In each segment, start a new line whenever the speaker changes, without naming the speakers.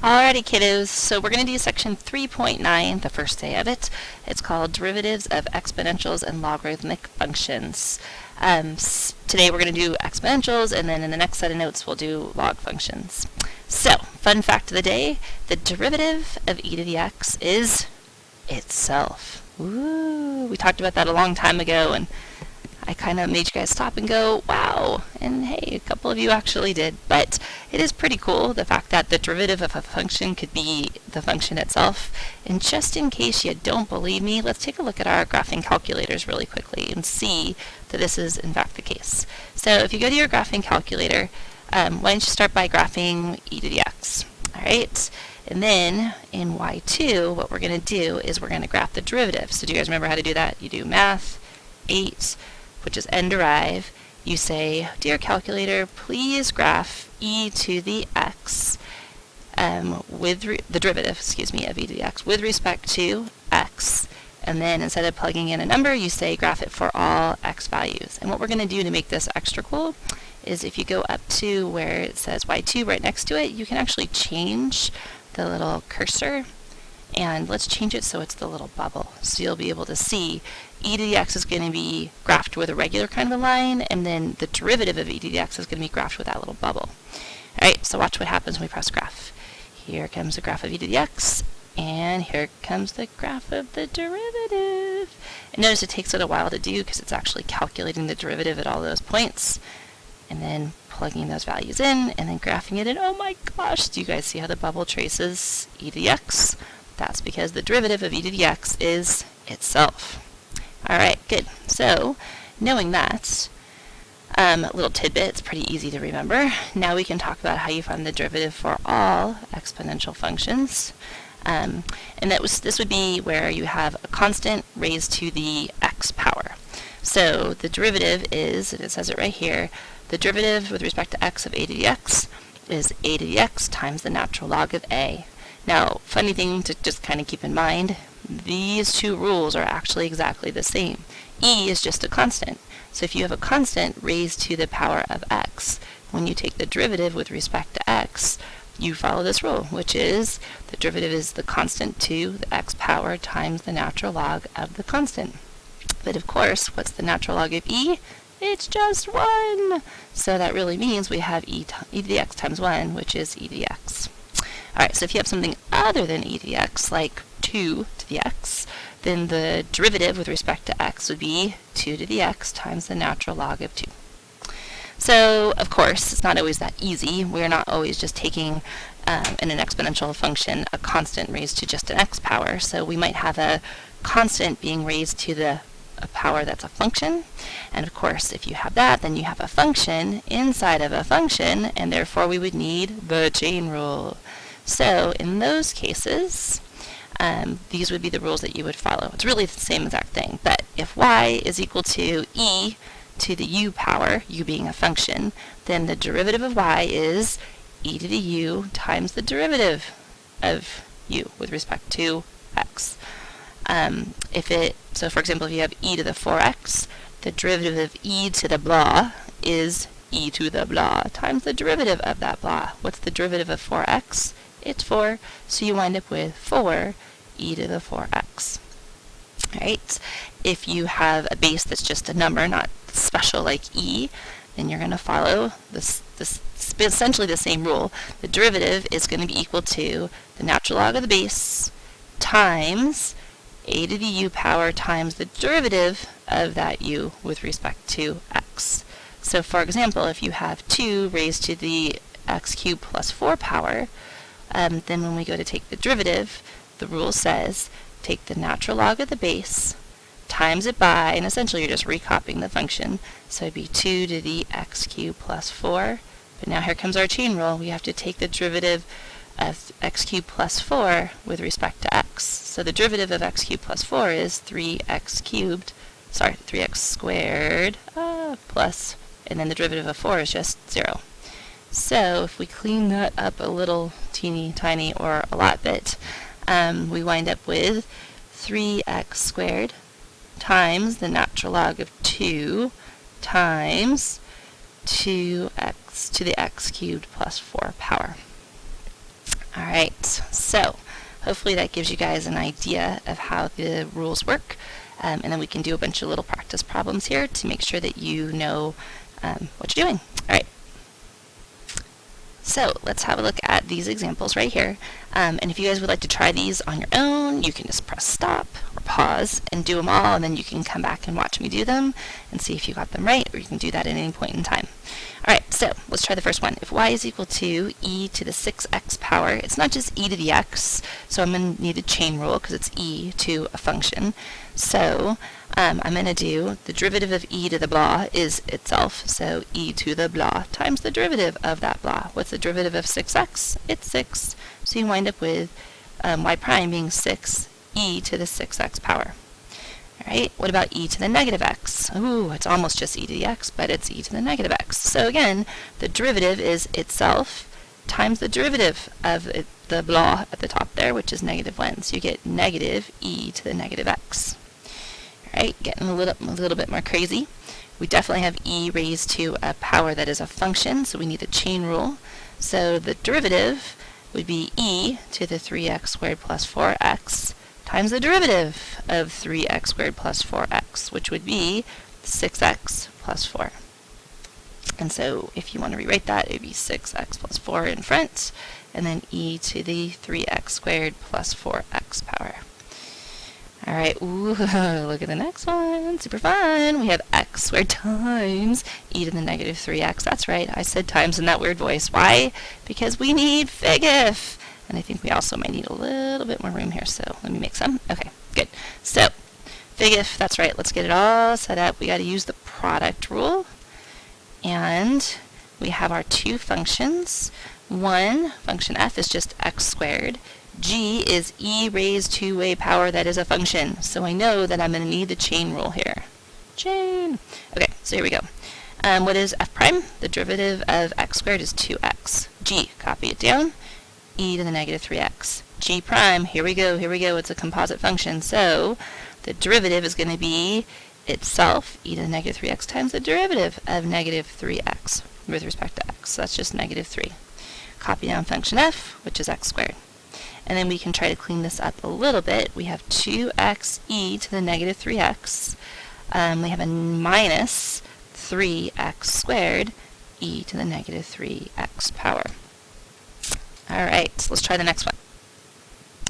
Alrighty, kiddos, so we're going to do section 3.9, the first day of it. It's called Derivatives of Exponentials and Logarithmic Functions. Today we're going to do exponentials, and then in the next set of notes we'll do log functions. So, fun fact of the day, the derivative of e to the x is itself. Ooh, we talked about that a long time ago, and I kind of made you guys stop and go, wow, and hey, a couple of you actually did. But it is pretty cool, the fact that the derivative of a function could be the function itself. And just in case you don't believe me, let's take a look at our graphing calculators really quickly and see that this is in fact the case. So if you go to your graphing calculator, why don't you start by graphing e to the x, alright? And then in y2, what we're going to do is we're going to graph the derivative. So do you guys remember how to do that? You do math 8, which is n derive. You say, dear calculator, please graph e to the x with the derivative, of e to the x with respect to x. And then instead of plugging in a number, you say graph it for all x values. And what we're going to do to make this extra cool is if you go up to where it says y2 right next to it, you can actually change the little cursor. And let's change it so it's the little bubble. So you'll be able to see e to the x is going to be graphed with a regular kind of a line, and then the derivative of e to the x is going to be graphed with that little bubble. Alright, so watch what happens when we press graph. Here comes the graph of e to the x, and here comes the graph of the derivative. And notice it takes it a while to do because it's actually calculating the derivative at all those points, and then plugging those values in, and then graphing it in. Oh my gosh, do you guys see how the bubble traces e to the x? That's because the derivative of e to the x is itself. Alright, good. So, knowing that, little tidbit, it's pretty easy to remember. Now we can talk about how you find the derivative for all exponential functions. And this would be where you have a constant raised to the x power. So the derivative is, and it says it right here, the derivative with respect to x of a to the x is a to the x times the natural log of a. Now, funny thing to just kind of keep in mind, these two rules are actually exactly the same. E is just a constant. So if you have a constant raised to the power of x, when you take the derivative with respect to x, you follow this rule, which is the derivative is the constant to the x power times the natural log of the constant. But of course, what's the natural log of e? It's just 1! So that really means we have e to the x times 1, which is e to the x. Alright, so if you have something other than e to the x, like 2 to the x, then the derivative with respect to x would be 2 to the x times the natural log of 2. So, of course, it's not always that easy. We're not always just taking, in an exponential function, a constant raised to just an x power. So we might have a constant being raised to a power that's a function. And of course, if you have that, then you have a function inside of a function, and therefore we would need the chain rule. So in those cases, these would be the rules that you would follow. It's really the same exact thing, but if y is equal to e to the u power, u being a function, then the derivative of y is e to the u times the derivative of u with respect to x. So for example, if you have e to the 4x, the derivative of e to the blah is e to the blah times the derivative of that blah. What's the derivative of 4x? It's 4, so you wind up with 4 e to the 4x. Alright, if you have a base that's just a number, not special like e, then you're going to follow this essentially the same rule. The derivative is going to be equal to the natural log of the base times a to the u power times the derivative of that u with respect to x. So for example, if you have 2 raised to the x cubed plus 4 power, then when we go to take the derivative, the rule says take the natural log of the base, times it by, and essentially you're just recopying the function, so it'd be 2 to the x cubed plus 4. But now here comes our chain rule. We have to take the derivative of x cubed plus 4 with respect to x. So the derivative of x cubed plus 4 is 3x squared plus, and then the derivative of 4 is just 0. So if we clean that up a little teeny tiny or a lot bit, we wind up with 3x squared times the natural log of 2 times 2x to the x cubed plus 4 power. Alright. Alright, so hopefully that gives you guys an idea of how the rules work. And then we can do a bunch of little practice problems here to make sure that you know what you're doing. Alright, so let's have a look at these examples right here. And if you guys would like to try these on your own, you can just press stop or pause and do them all, and then you can come back and watch me do them and see if you got them right, or you can do that at any point in time. Alright, so let's try the first one. If y is equal to e to the 6x power, it's not just e to the x, so I'm going to need a chain rule because it's e to a function. So I'm going to do the derivative of e to the blah is itself, so e to the blah times the derivative of that blah. What's the derivative of 6x? It's 6. So you wind up with y prime being 6 e to the 6x power. Alright, what about e to the negative x? Ooh, it's almost just e to the x, but it's e to the negative x. So again, the derivative is itself times the derivative of the blah at the top there, which is negative 1. So you get negative e to the negative x. Alright, getting a little bit more crazy. We definitely have e raised to a power that is a function, so we need a chain rule. So the derivative would be e to the 3x squared plus 4x times the derivative of 3x squared plus 4x, which would be 6x plus 4. And so if you want to rewrite that, it would be 6x plus 4 in front, and then e to the 3x squared plus 4x power. Alright, ooh, look at the next one. Super fun. We have x squared times e to the negative 3x. That's right, I said times in that weird voice. Why? Because we need fig-if. And I think we also might need a little bit more room here, so let me make some. Okay, good. So, fig-if, that's right. Let's get it all set up. We got to use the product rule. And we have our two functions. One, function f, is just x squared. G is e raised to a power that is a function. So I know that I'm going to need the chain rule here. Chain. Okay, so here we go. What is f prime? The derivative of x squared is 2x. G, copy it down. E to the negative 3x. G prime, here we go, it's a composite function. So the derivative is going to be itself, e to the negative 3x times the derivative of negative 3x with respect to x. So that's just negative 3. Copy down function f, which is x squared. And then we can try to clean this up a little bit. We have 2x e to the negative 3x. We have a minus 3x squared e to the negative 3x power. Alright, let's try the next one.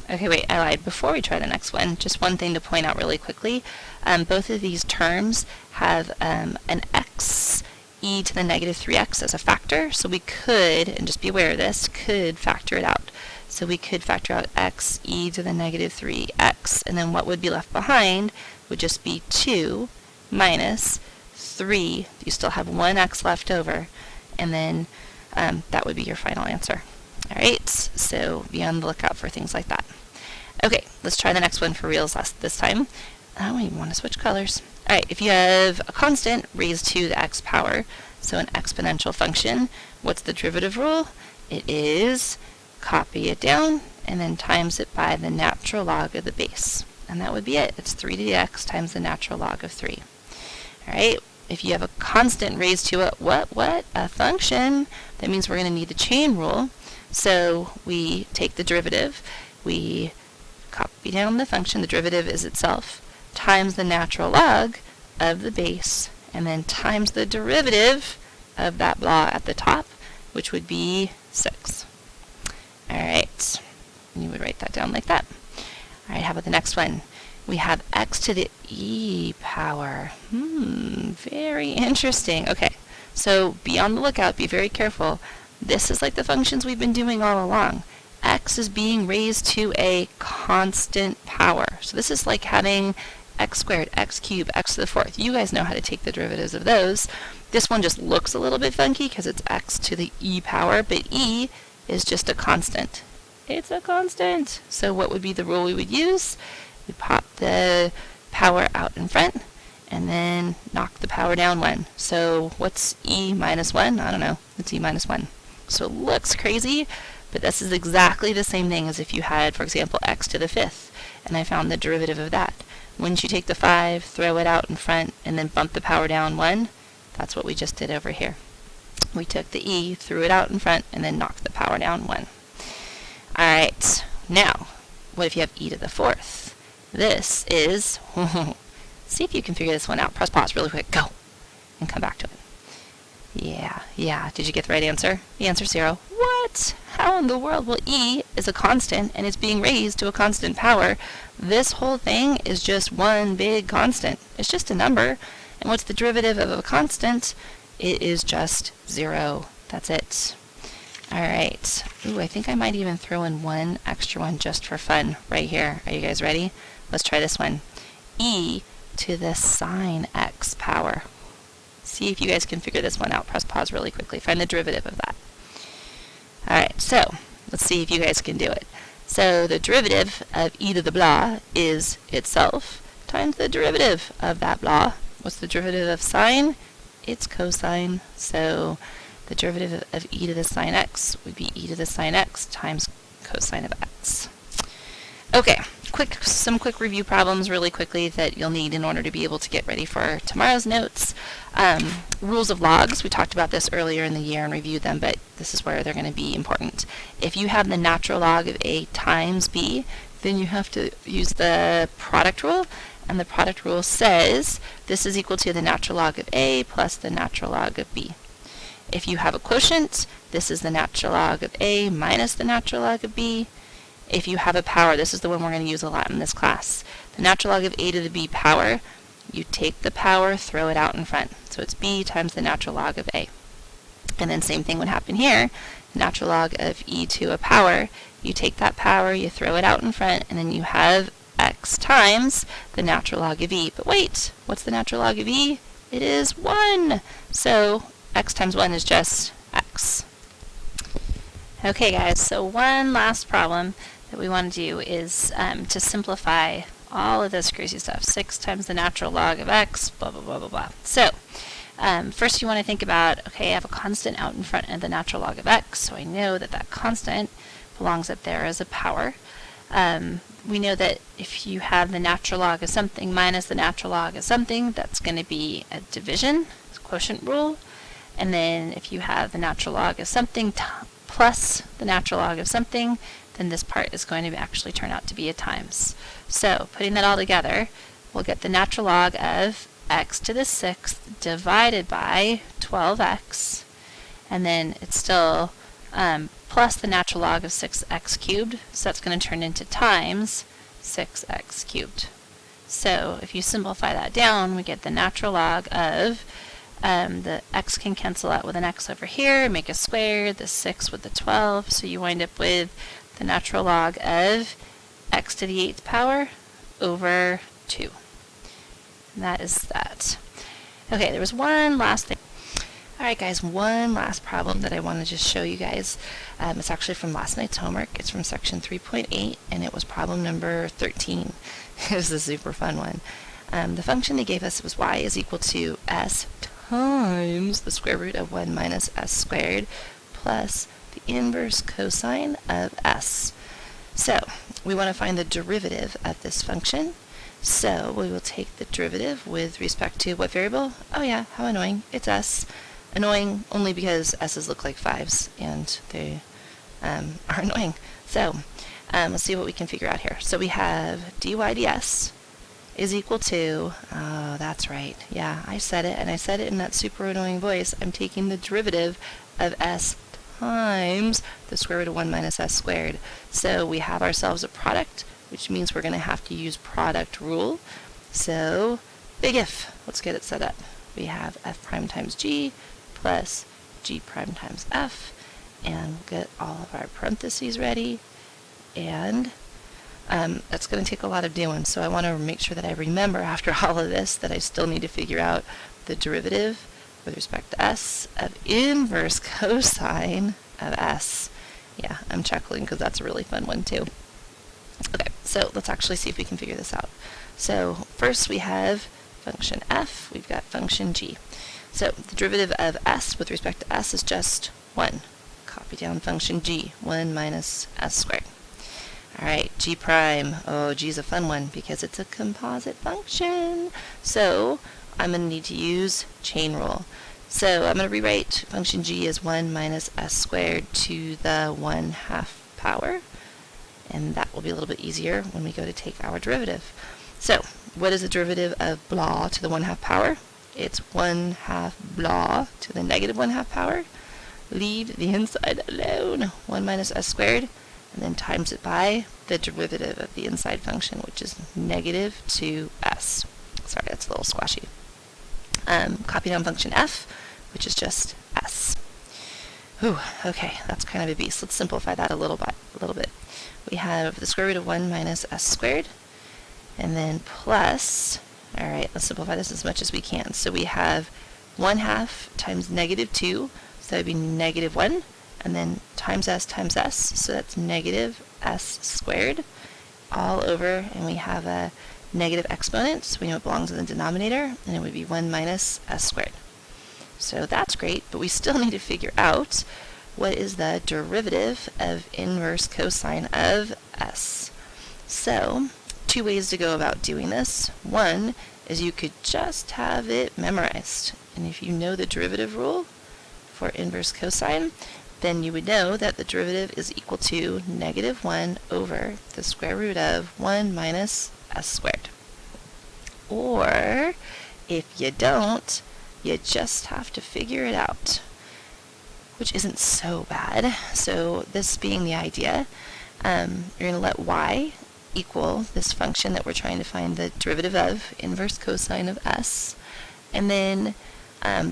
Okay, wait, I lied. Before we try the next one, just one thing to point out really quickly. Both of these terms have an x e to the negative 3x as a factor, so we could, and just be aware of this, could factor it out. So we could factor out x e to the negative 3x, and then what would be left behind would just be 2 minus 3. You still have one x left over, and then that would be your final answer. Alright, so be on the lookout for things like that. Okay, let's try the next one for reals this time. I don't even want to switch colors. Alright, if you have a constant raised to the x power, so an exponential function, what's the derivative rule? It is copy it down and then times it by the natural log of the base. And that would be it. It's 3 to the x times the natural log of 3. Alright, if you have a constant raised to a function, that means we're going to need the chain rule. So we take the derivative, we copy down the function, the derivative is itself, times the natural log of the base, and then times the derivative of that blah at the top, which would be 6. Alright, you would write that down like that. Alright, how about the next one? We have x to the e power. Very interesting. Okay, so be on the lookout, be very careful. This is like the functions we've been doing all along. X is being raised to a constant power. So this is like having x squared, x cubed, x to the 4th. You guys know how to take the derivatives of those. This one just looks a little bit funky because it's x to the e power, but e is just a constant. It's a constant. So what would be the rule we would use? We pop the power out in front and then knock the power down 1. So what's e minus 1? I don't know. It's e minus 1. So it looks crazy, but this is exactly the same thing as if you had, for example, x to the 5th, and I found the derivative of that. Wouldn't you take the 5, throw it out in front, and then bump the power down 1? That's what we just did over here. We took the e, threw it out in front, and then knocked the power down 1. Alright. right, now, what if you have e to the fourth? This is, see if you can figure this one out. Press pause really quick, go, and come back to it. Yeah, did you get the right answer? The answer's 0. What? How in the world? Well, e is a constant, and it's being raised to a constant power. This whole thing is just one big constant. It's just a number. And what's the derivative of a constant? It is just 0. That's it. All right. Ooh, I think I might even throw in one extra one just for fun right here. Are you guys ready? Let's try this one. E to the sine x power. See if you guys can figure this one out. Press pause really quickly. Find the derivative of that. All right, so let's see if you guys can do it. So the derivative of e to the blah is itself times the derivative of that blah. What's the derivative of sine? It's cosine. So the derivative of e to the sine x would be e to the sine x times cosine of x. Okay, some quick review problems really quickly that you'll need in order to be able to get ready for tomorrow's notes. Rules of logs, we talked about this earlier in the year and reviewed them, but this is where they're going to be important. If you have the natural log of a times b, then you have to use the product rule, and the product rule says this is equal to the natural log of a plus the natural log of b. If you have a quotient, this is the natural log of a minus the natural log of b. If you have a power, this is the one we're going to use a lot in this class. The natural log of a to the b power, you take the power, throw it out in front. So it's b times the natural log of a. And then same thing would happen here. The natural log of e to a power, you take that power, you throw it out in front, and then you have x times the natural log of e. But wait, what's the natural log of e? It is 1. So x times 1 is just x. Okay guys, so one last problem that we want to do is to simplify all of this crazy stuff. 6 times the natural log of x, blah, blah, blah, blah, blah. So first you want to think about, okay, I have a constant out in front of the natural log of x, so I know that that constant belongs up there as a power. We know that if you have the natural log of something minus the natural log of something, that's going to be a division, it's a quotient rule. And then if you have the natural log of something plus the natural log of something, then this part is going to actually turn out to be a times. So putting that all together, we'll get the natural log of x to the 6th divided by 12x, and then it's still plus the natural log of 6x cubed, so that's going to turn into times 6x cubed. So if you simplify that down, we get the natural log of the x can cancel out with an x over here, make a square, the 6 with the 12, so you wind up with the natural log of x to the 8th power over 2. And that is that. Okay, there was one last thing. Alright guys, one last problem that I want to just show you guys. It's actually from last night's homework. It's from section 3.8, and it was problem number 13. It was a super fun one. The function they gave us was y is equal to s times the square root of 1 minus s squared plus the inverse cosine of s. So we want to find the derivative of this function. So we will take the derivative with respect to what variable? Oh yeah, how annoying. It's s. Annoying only because s's look like 5s, and they are annoying. So let's see what we can figure out here. So we have dy ds is equal to, oh, that's right. Yeah, I said it, and I said it in that super annoying voice. I'm taking the derivative of s times the square root of 1 minus s squared. So we have ourselves a product, which means we're going to have to use product rule. So big if, let's get it set up. We have f prime times g plus g prime times f, and we'll get all of our parentheses ready, and that's going to take a lot of doing, so I want to make sure that I remember after all of this that I still need to figure out the derivative with respect to s of inverse cosine of s. Yeah, I'm chuckling because that's a really fun one too. Okay, so let's actually see if we can figure this out. So first we have function f, we've got function g. So the derivative of s with respect to s is just 1. Copy down function g, 1 minus s squared. Alright, g prime. Oh, g is a fun one because it's a composite function. So I'm going to need to use chain rule. So I'm going to rewrite function g as 1 minus s squared to the 1/2 power. and that will be a little bit easier when we go to take our derivative. So, what is the derivative of blah to the 1/2 power? It's 1/2 blah to the negative 1/2 power. Leave the inside alone, 1 minus s squared, and then times it by the derivative of the inside function, which is negative 2s. Sorry, that's a little squashy. Copy down function f, which is just s. Whew, okay, that's kind of a beast. Let's simplify that a little bit. We have the square root of 1 minus s squared, and then plus, all right, let's simplify this as much as we can. So we have 1/2 times negative 2, so that would be negative 1, and then times s, so that's negative s squared, all over, and we have a negative exponent, so we know it belongs in the denominator, and it would be 1 minus s squared. So that's great, but we still need to figure out what is the derivative of inverse cosine of s. So, two ways to go about doing this. One is you could just have it memorized, and if you know the derivative rule for inverse cosine, then you would know that the derivative is equal to negative 1 over the square root of 1 minus s squared. Or, if you don't, you just have to figure it out, which isn't so bad. So this being the idea, you're going to let y equal this function that we're trying to find the derivative of, inverse cosine of s, and then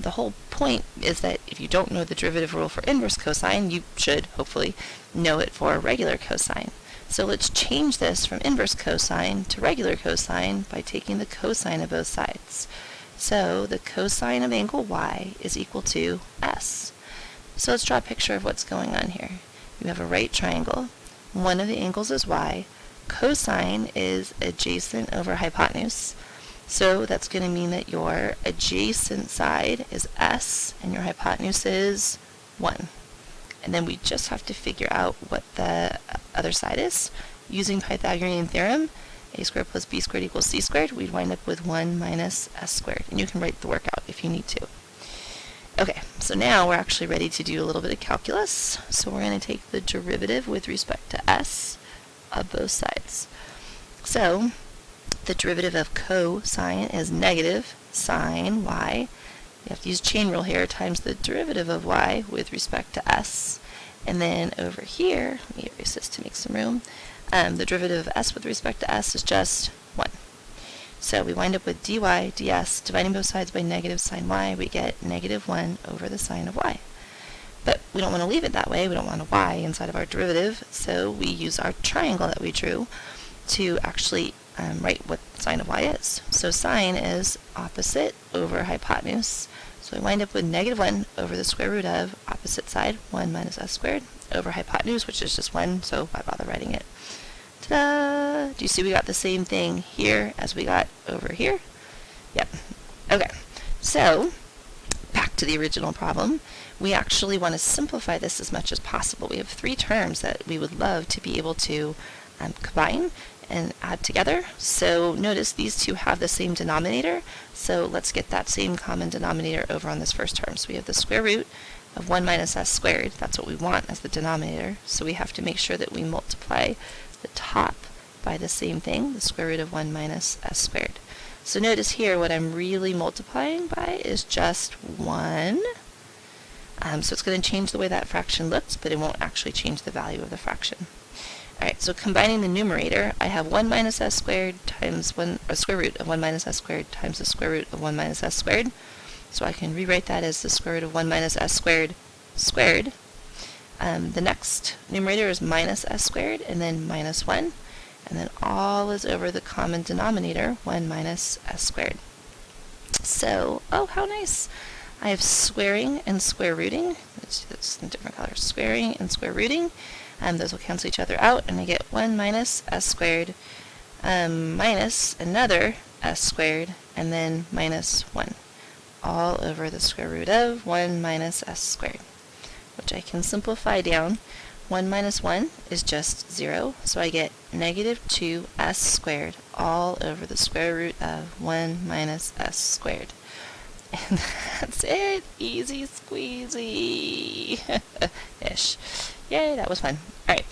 the whole point is that if you don't know the derivative rule for inverse cosine, you should hopefully know it for regular cosine. So let's change this from inverse cosine to regular cosine by taking the cosine of both sides. So the cosine of angle y is equal to s. So let's draw a picture of what's going on here. You have a right triangle. One of the angles is y. Cosine is adjacent over hypotenuse. So that's going to mean that your adjacent side is s and your hypotenuse is 1. And then we just have to figure out what the other side is. Using Pythagorean theorem, a squared plus b squared equals c squared, we'd wind up with 1 minus s squared. And you can write the work out if you need to. Okay, so now we're actually ready to do a little bit of calculus. So we're going to take the derivative with respect to s of both sides. So the derivative of cosine is negative sine y. You have to use chain rule here, times the derivative of y with respect to s. And then over here, let me erase this to make some room, the derivative of s with respect to s is just 1. So we wind up with dy ds, dividing both sides by negative sine y, we get negative 1 over the sine of y. But we don't want to leave it that way, we don't want a y inside of our derivative, so we use our triangle that we drew to actually write what sine of y is. So sine is opposite over hypotenuse. So we wind up with negative 1 over the square root of opposite side, 1 minus s squared, over hypotenuse, which is just 1, so why bother writing it? Ta-da! Do you see we got the same thing here as we got over here? Yep. Okay. So, back to the original problem. We actually want to simplify this as much as possible. We have 3 terms that we would love to be able to combine and add together. So notice these two have the same denominator, so let's get that same common denominator over on this first term. So we have the square root of 1 minus s squared. That's what we want as the denominator, so we have to make sure that we multiply the top by the same thing, the square root of 1 minus s squared. So notice here what I'm really multiplying by is just 1. So it's going to change the way that fraction looks, but it won't actually change the value of the fraction. Alright, so combining the numerator, I have 1 minus s squared times square root of 1 minus s squared times the square root of 1 minus s squared. So I can rewrite that as the square root of 1 minus s squared squared. The next numerator is minus s squared and then minus 1. And then all is over the common denominator, 1 minus s squared. So, oh, how nice! I have squaring and square rooting. Let's do this in different colors. Squaring and square rooting. Those will cancel each other out, and I get 1 minus s squared minus another s squared, and then minus 1, all over the square root of 1 minus s squared, which I can simplify down. 1 minus 1 is just 0, so I get negative 2s squared, all over the square root of 1 minus s squared. And that's it. Easy squeezy. Ish. Yay, that was fun. Alright.